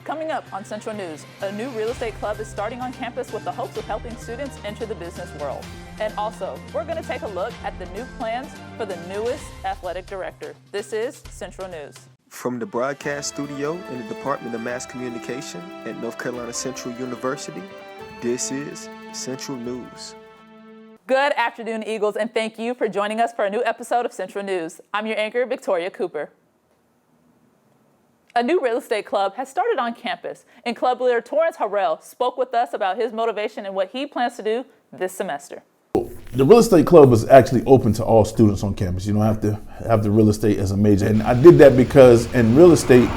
Coming up on Central News, a new real estate club is starting on campus with the hopes of helping students enter the business world. And also, we're going to take a look at the new plans for the newest athletic director. This is Central News. From the broadcast studio in the Department of Mass Communication at North Carolina Central University, this is Central News. Good afternoon, Eagles, and thank you for joining us for a new episode of Central News. I'm your anchor, Victoria Cooper. A new real estate club has started on campus, and club leader Torrance Harrell spoke with us about his motivation and what he plans to do this semester. The real estate club is actually open to all students on campus. You don't have to have the real estate as a major. And I did that because in real estate,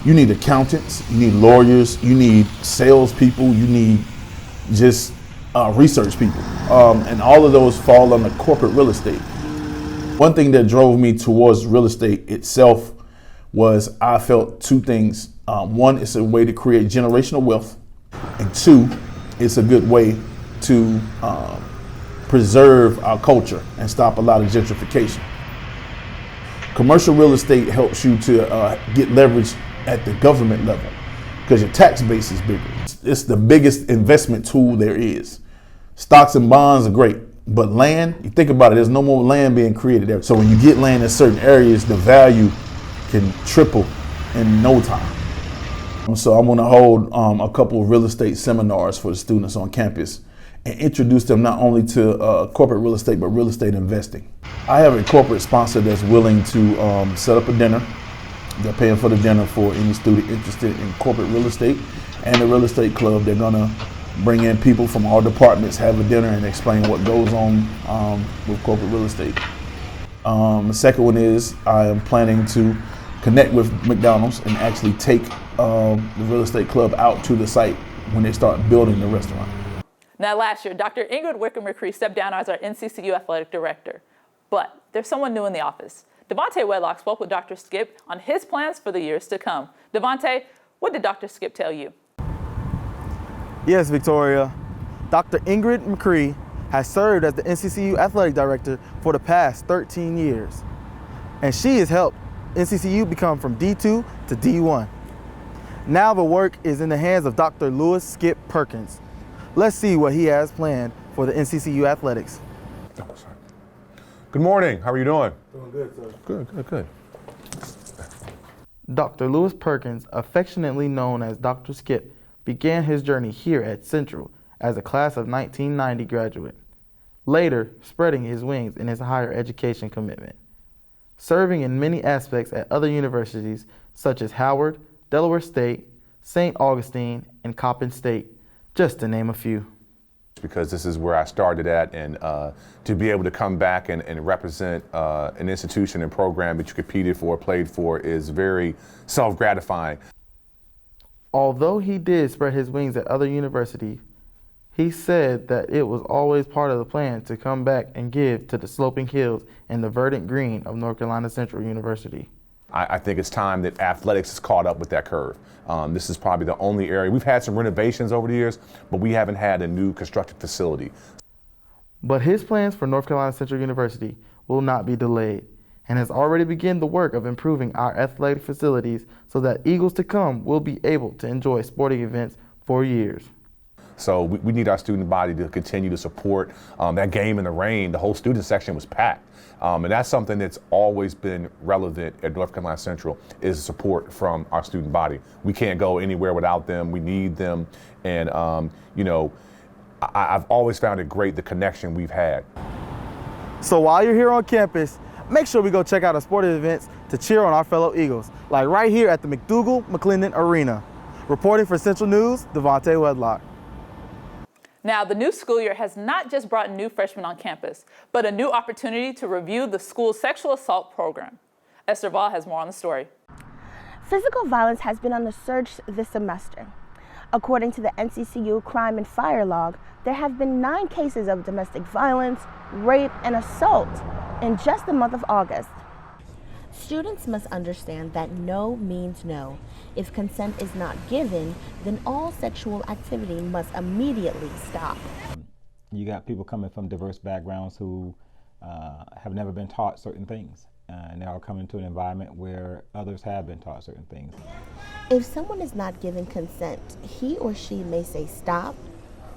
you need accountants, you need lawyers, you need salespeople, you need just research people. And all of those fall under corporate real estate. One thing that drove me towards real estate itself was I felt two things. One, it's a way to create generational wealth. And two, it's a good way to preserve our culture and stop a lot of gentrification. Commercial real estate helps you to get leverage at the government level because your tax base is bigger. It's the biggest investment tool there is. Stocks and bonds are great, but land, you think about it, there's no more land being created there. So when you get land in certain areas, the value can triple in no time. So I'm going to hold a couple of real estate seminars for the students on campus and introduce them not only to corporate real estate, but real estate investing. I have a corporate sponsor that's willing to set up a dinner. They're paying for the dinner for any student interested in corporate real estate, and the real estate club, they're gonna bring in people from all departments, have a dinner and explain what goes on with corporate real estate. The second one is I am planning to connect with McDonald's and actually take the real estate club out to the site when they start building the restaurant. Now, last year, Dr. Ingrid Wickham-McCree stepped down as our NCCU athletic director. But there's someone new in the office. Devontae Wedlock spoke with Dr. Skip on his plans for the years to come. Devontae, what did Dr. Skip tell you? Yes, Victoria. Dr. Ingrid McCree has served as the NCCU athletic director for the past 13 years. And she has helped NCCU become from D2 to D1. Now the work is in the hands of Dr. Lewis Skip Perkins. Let's see what he has planned for the NCCU athletics. Good morning. How are you doing? Doing good, sir. Good. Dr. Lewis Perkins, affectionately known as Dr. Skip, began his journey here at Central as a class of 1990 graduate, later spreading his wings in his higher education commitment, serving in many aspects at other universities such as Howard, Delaware State, St. Augustine, and Coppin State, just to name a few. Because this is where I started at, and to be able to come back and represent an institution and program that you competed for, played for, is very self-gratifying. Although he did spread his wings at other universities, he said that it was always part of the plan to come back and give to the sloping hills and the verdant green of North Carolina Central University. I think it's time that athletics has caught up with that curve. This is probably the only area. We've had some renovations over the years, but we haven't had a new constructed facility. But his plans for North Carolina Central University will not be delayed and has already begun the work of improving our athletic facilities so that Eagles to come will be able to enjoy sporting events for years. So we need our student body to continue to support that game in the rain. The whole student section was packed. And that's something that's always been relevant at North Carolina Central, is support from our student body. We can't go anywhere without them. We need them. And, I've always found it great, the connection we've had. So while you're here on campus, make sure we go check out our sporting events to cheer on our fellow Eagles, like right here at the McDougal-McClendon Arena. Reporting for Central News, Devontae Wedlock. Now, the new school year has not just brought new freshmen on campus, but a new opportunity to review the school's sexual assault program. Esther Vall has more on the story. Physical violence has been on the surge this semester. According to the NCCU Crime and Fire Log, there have been 9 cases of domestic violence, rape, and assault in just the month of August. Students must understand that no means no. If consent is not given, then all sexual activity must immediately stop. You got people coming from diverse backgrounds who have never been taught certain things. and they are coming to an environment where others have been taught certain things. If someone is not given consent, he or she may say stop,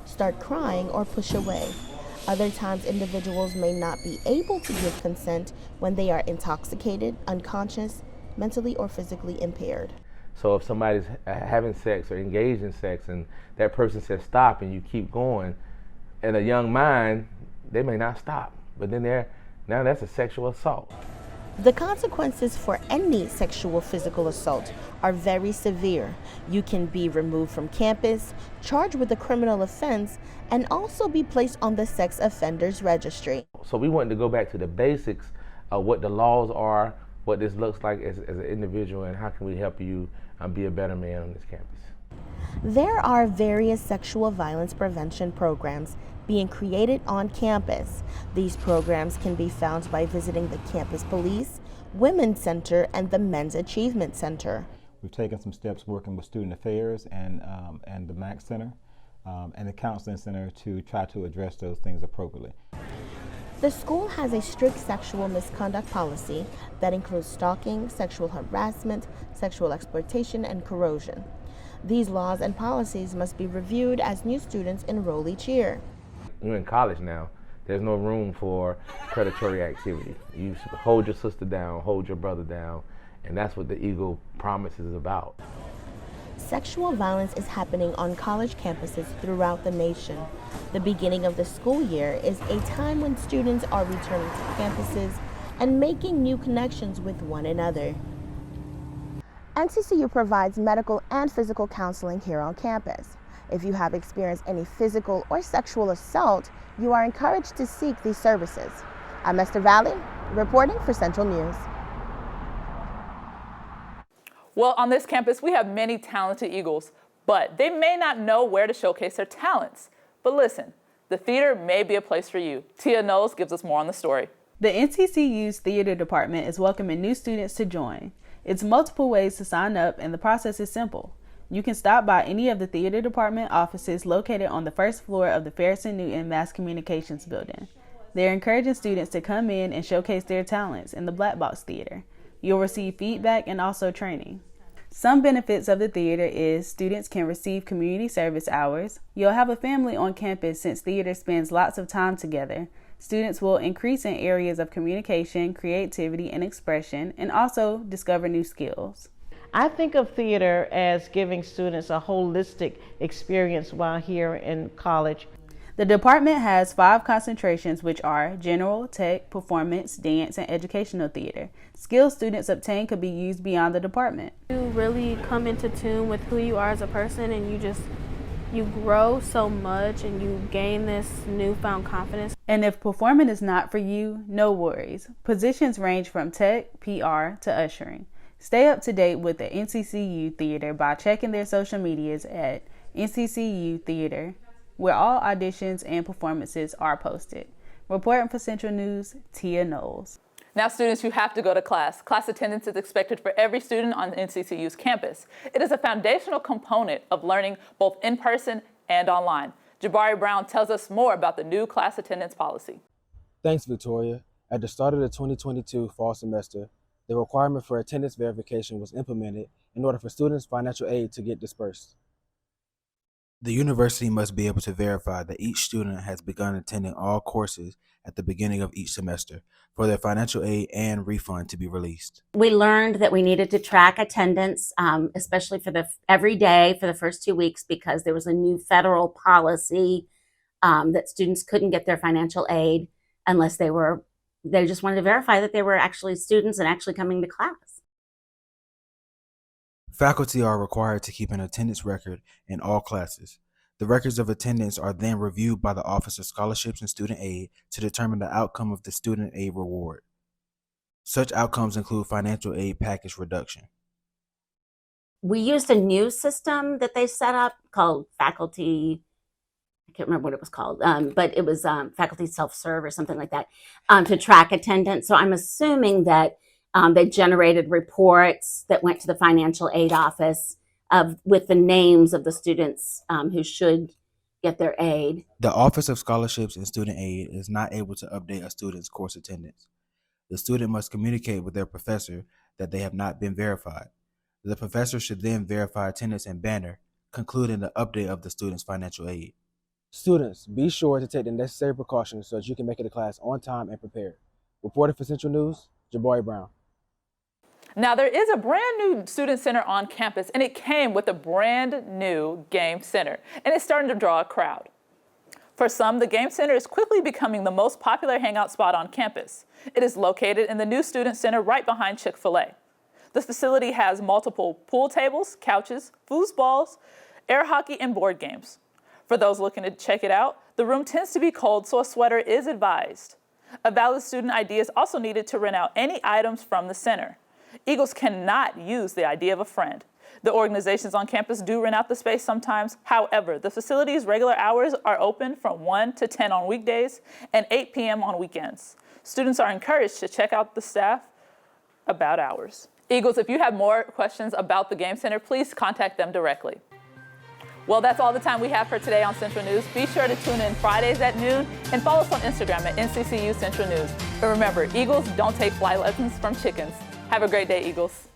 start crying, or push away. Other times, individuals may not be able to give consent when they are intoxicated, unconscious, mentally or physically impaired. So if somebody's having sex or engaged in sex and that person says stop and you keep going, in a young mind, they may not stop. But then now that's a sexual assault. The consequences for any sexual physical assault are very severe. You can be removed from campus, charged with a criminal offense, and also be placed on the sex offenders registry. So we wanted to go back to the basics of what the laws are, what this looks like as an individual, and how can we help you be a better man on this campus. There are various sexual violence prevention programs being created on campus. These programs can be found by visiting the Campus Police, Women's Center, and the Men's Achievement Center. We've taken some steps working with Student Affairs and the MAC Center and the Counseling Center to try to address those things appropriately. The school has a strict sexual misconduct policy that includes stalking, sexual harassment, sexual exploitation, and coercion. These laws and policies must be reviewed as new students enroll each year. You're in college now. There's no room for predatory activity. You should hold your sister down, hold your brother down, and that's what the Eagle Promise is about. Sexual violence is happening on college campuses throughout the nation. The beginning of the school year is a time when students are returning to campuses and making new connections with one another. NCCU provides medical and physical counseling here on campus. If you have experienced any physical or sexual assault, you are encouraged to seek these services. I'm Esther Valley, reporting for Central News. Well, on this campus, we have many talented Eagles, but they may not know where to showcase their talents. But listen, the theater may be a place for you. Tia Knowles gives us more on the story. The NCCU's theater department is welcoming new students to join. It's multiple ways to sign up, and the process is simple. You can stop by any of the theater department offices located on the first floor of the Farrison Newton Mass Communications building. They're encouraging students to come in and showcase their talents in the Black Box Theater. You'll receive feedback and also training. Some benefits of the theater is students can receive community service hours. You'll have a family on campus since theater spends lots of time together. Students will increase in areas of communication, creativity, and expression, and also discover new skills. I think of theater as giving students a holistic experience while here in college. The department has 5 concentrations, which are general, tech, performance, dance, and educational theater. Skills students obtain could be used beyond the department. You really come into tune with who you are as a person, and you grow so much and you gain this newfound confidence. And if performing is not for you, no worries. Positions range from tech, PR, to ushering. Stay up to date with the NCCU Theater by checking their social medias at NCCU Theater, where all auditions and performances are posted. Reporting for Central News, Tia Knowles. Now, students, you have to go to class. Class attendance is expected for every student on NCCU's campus. It is a foundational component of learning both in person and online. Jabari Brown tells us more about the new class attendance policy. Thanks, Victoria. At the start of the 2022 fall semester, the requirement for attendance verification was implemented in order for students' financial aid to get dispersed. The university must be able to verify that each student has begun attending all courses at the beginning of each semester for their financial aid and refund to be released. We learned that we needed to track attendance, especially for every day for the first 2 weeks, because there was a new federal policy that students couldn't get their financial aid unless they just wanted to verify that they were actually students and actually coming to class. Faculty are required to keep an attendance record in all classes. The records of attendance are then reviewed by the Office of Scholarships and Student Aid to determine the outcome of the student aid reward. Such outcomes include financial aid package reduction. We used a new system that they set up called Faculty, I can't remember what it was called, but it was Faculty Self-Serve or something like that, to track attendance. So I'm assuming that they generated reports that went to the financial aid office with the names of the students who should get their aid. The Office of Scholarships and Student Aid is not able to update a student's course attendance. the student must communicate with their professor that they have not been verified. The professor should then verify attendance and banner, concluding the update of the student's financial aid. Students, be sure to take the necessary precautions so that you can make it to class on time and prepared. Reporting for Central News, Jabari Brown. Now, there is a brand new student center on campus, and it came with a brand new game center, and it's starting to draw a crowd. For some, the game center is quickly becoming the most popular hangout spot on campus. It is located in the new student center right behind Chick-fil-A. The facility has multiple pool tables, couches, foosballs, air hockey, and board games. For those looking to check it out, the room tends to be cold, so a sweater is advised. A valid student ID is also needed to rent out any items from the center. Eagles cannot use the ID of a friend. The organizations on campus do rent out the space sometimes. However, the facility's regular hours are open from 1 to 10 on weekdays and 8 p.m. on weekends. Students are encouraged to check out the staff about hours. Eagles, if you have more questions about the game center, please contact them directly. Well, that's all the time we have for today on Central News. Be sure to tune in Fridays at noon and follow us on Instagram at NCCU Central News. And remember, Eagles don't take flight lessons from chickens. Have a great day, Eagles.